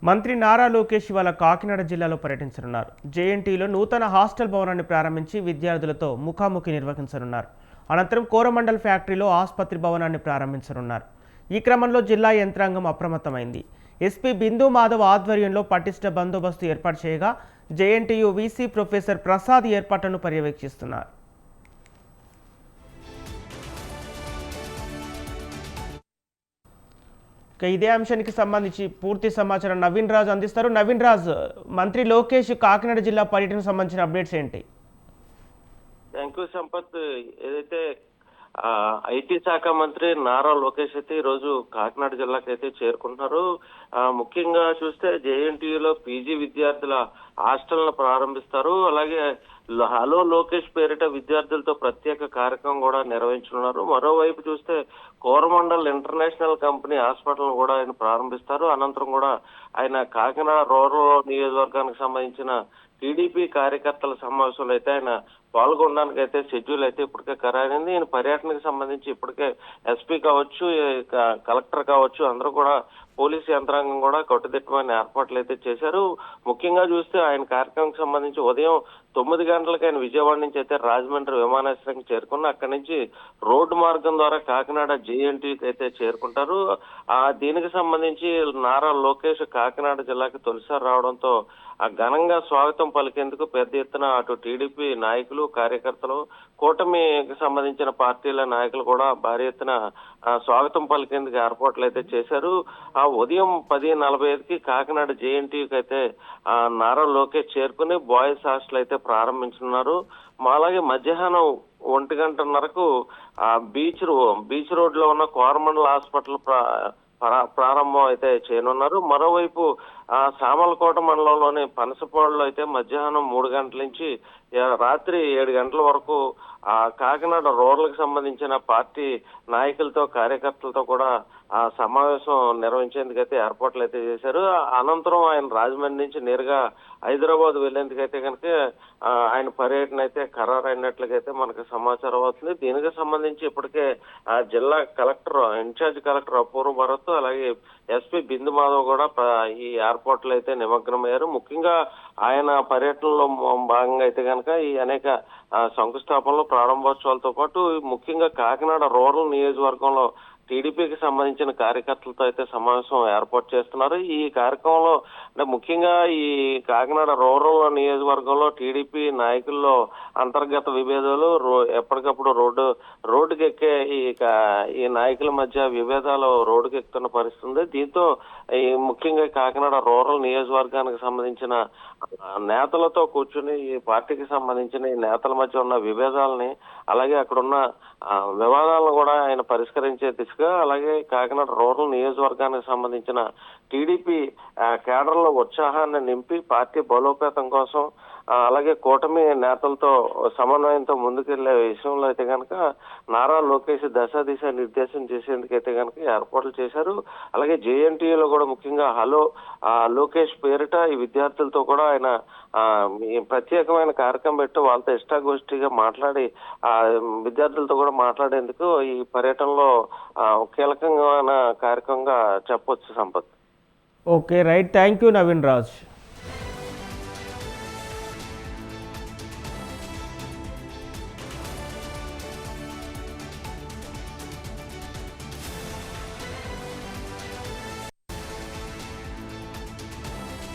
మంత్రి నారా లోకేష్ ఇవాళ కాకినాడ జిల్లాలో పర్యటించనున్నారు. జేఎన్టీలో నూతన హాస్టల్ భవనాన్ని ప్రారంభించి విద్యార్థులతో ముఖాముఖి నిర్వహించనున్నారు. అనంతరం కోరమండల్ ఫ్యాక్టరీలో ఆసుపత్రి భవనాన్ని ప్రారంభించనున్నారు. ఈ క్రమంలో జిల్లా యంత్రాంగం అప్రమత్తమైంది. ఎస్పీ బిందు మాధవ్ ఆధ్వర్యంలో పటిష్ట బందోబస్తు ఏర్పాటు చేయగా జేఎన్టీయూ వీసీ ప్రొఫెసర్ ప్రసాద్ ఏర్పాట్లను పర్యవేక్షిస్తున్నారు. ఇదే అంశానికి సంబంధించి పూర్తి సమాచారం నవీన్ రాజ్ అందిస్తారు. నవీన్ రాజ్, మంత్రి లోకేష్ కాకినాడ జిల్లా పర్యటనకు సంబంధించిన అప్డేట్స్ ఏంటి? Thank you Sampath. ఏదైతే ఐటీ శాఖ మంత్రి నారా లోకేష్ అయితే ఈరోజు కాకినాడ జిల్లాకి అయితే చేరుకుంటున్నారు. ముఖ్యంగా చూస్తే జేఎన్టీయూలో పీజీ విద్యార్థుల హాస్టల్ను ప్రారంభిస్తారు. అలాగే హలో లోకేష్ పేరిట విద్యార్థులతో ప్రత్యేక కార్యక్రమం కూడా నిర్వహించనున్నారు. మరోవైపు చూస్తే కోరమండల్ ఇంటర్నేషనల్ కంపెనీ హాస్పిటల్ కూడా ఆయన ప్రారంభిస్తారు. అనంతరం కూడా ఆయన కాకినాడ రూరల్ నియోజకవర్గానికి సంబంధించిన టీడీపీ కార్యకర్తల సమావేశంలో అయితే ఆయన పాల్గొనడానికి అయితే షెడ్యూల్ అయితే ఇప్పటికే ఖరారైంది. ఈయన పర్యటనకు సంబంధించి ఇప్పటికే ఎస్పీ కావచ్చు, కలెక్టర్ కావచ్చు, అందరూ కూడా పోలీసు యంత్రాంగం కూడా కట్టుదిట్టమైన ఏర్పాట్లు అయితే చేశారు. ముఖ్యంగా చూస్తే ఆయన కార్యక్రమానికి సంబంధించి ఉదయం 9 గంటలకు ఆయన విజయవాడ నుంచి అయితే రాజమండ్రి విమానాశ్రయానికి చేరుకున్న అక్కడి నుంచి రోడ్డు మార్గం ద్వారా కాకినాడ జేఎన్టీకి అయితే చేరుకుంటారు. దీనికి సంబంధించి నారా లోకేష్ కాకినాడ జిల్లాకి తొలిసారి రావడంతో ఘనంగా స్వాగతం పలికేందుకు పెద్ద ఎత్తున అటు టీడీపీ నాయకులు, కార్యకర్తలు, కూటమికి సంబంధించిన పార్టీల నాయకులు కూడా భారీ ఎత్తున స్వాగతం పలికేందుకు ఏర్పాట్లు అయితే చేశారు. ఉదయం 10:45కి కాకినాడ జేఎన్టీకి అయితే నారా లోకేష్ చేరుకుని బాయ్స్ హాస్టల్ అయితే ప్రారంభించున్నారు. అలాగే మధ్యాహ్నం 1 గంటన్నరకు బీచ్ రోడ్ లో ఉన్న కోరమండల్ హాస్పిటల్ ప్రారంభం అయితే చేయనున్నారు. మరోవైపు సామలకోట మండలంలోని పనసపాడులో అయితే మధ్యాహ్నం 3 గంటల నుంచి రాత్రి 7 గంటల వరకు కాకినాడ రూరల్కి సంబంధించిన పార్టీ నాయకులతో, కార్యకర్తలతో కూడా సమావేశం నిర్వహించేందుకైతే ఏర్పాట్లు అయితే చేశారు. అనంతరం ఆయన రాజమండ్రి నుంచి నేరుగా హైదరాబాద్ వెళ్లేందుకైతే కనుక ఆయన పర్యటన అయితే ఖరారైనట్లుగైతే మనకు సమాచారం అవుతుంది. దీనికి సంబంధించి ఇప్పటికే జిల్లా కలెక్టర్, ఇన్ఛార్జ్ కలెక్టర్ అపూర్వ భరత్, అలాగే ఎస్పీ బిందు మాధవ్ కూడా ఈ ఏర్పాట్లు అయితే నిమగ్నమయ్యారు. ముఖ్యంగా ఆయన పర్యటనలో భాగంగా అయితే కనుక ఈ అనేక శంకుస్థాపనలు, ప్రారంభోత్సవాలతో పాటు ముఖ్యంగా కాకినాడ రూరల్ నియోజకవర్గంలో టీడీపీకి సంబంధించిన కార్యకర్తలతో అయితే సమావేశం ఏర్పాటు చేస్తున్నారు. ఈ కార్యక్రమంలో అంటే ముఖ్యంగా ఈ కాకినాడ రూరల్ నియోజకవర్గంలో టీడీపీ నాయకుల్లో అంతర్గత విభేదాలు, ఎప్పటికప్పుడు రోడ్డుకి ఎక్కే ఈ నాయకుల మధ్య విభేదాలు రోడ్డుకి ఎక్కుతున్న పరిస్థితి ఉంది. దీంతో ఈ ముఖ్యంగా కాకినాడ రూరల్ నియోజకవర్గానికి సంబంధించిన నేతలతో కూర్చుని ఈ పార్టీకి సంబంధించిన ఈ నేతల మధ్య ఉన్న విభేదాలని, అలాగే అక్కడున్న వివాదాలను కూడా ఆయన పరిష్కరించే దిశగా, అలాగే కాకినాడ రూరల్ నియోజకవర్గానికి సంబంధించిన టీడీపీ కేడర్లో ఉత్సాహాన్ని నింపి పార్టీ బలోపేతం కోసం, అలాగే కూటమి నేతలతో సమన్వయంతో ముందుకెళ్లే విషయంలో అయితే కనుక నారా లోకేష్ దిశ నిర్దేశం చేసేందుకైతే కనుక ఏర్పాట్లు చేశారు. అలాగే జేఎన్టీయూలో కూడా ముఖ్యంగా హలో లోకేష్ పేరిట ఈ విద్యార్థులతో కూడా ఆయన ప్రత్యేకమైన కార్యక్రమం పెట్టి వాళ్ళతో ఇష్టాగోష్ఠిగా మాట్లాడి విద్యార్థులతో కూడా మాట్లాడేందుకు ఈ పర్యటనలో కీలకమైన కార్యక్రమంగా చెప్పొచ్చు Sampath. Okay, right. Thank you Naveen Raj.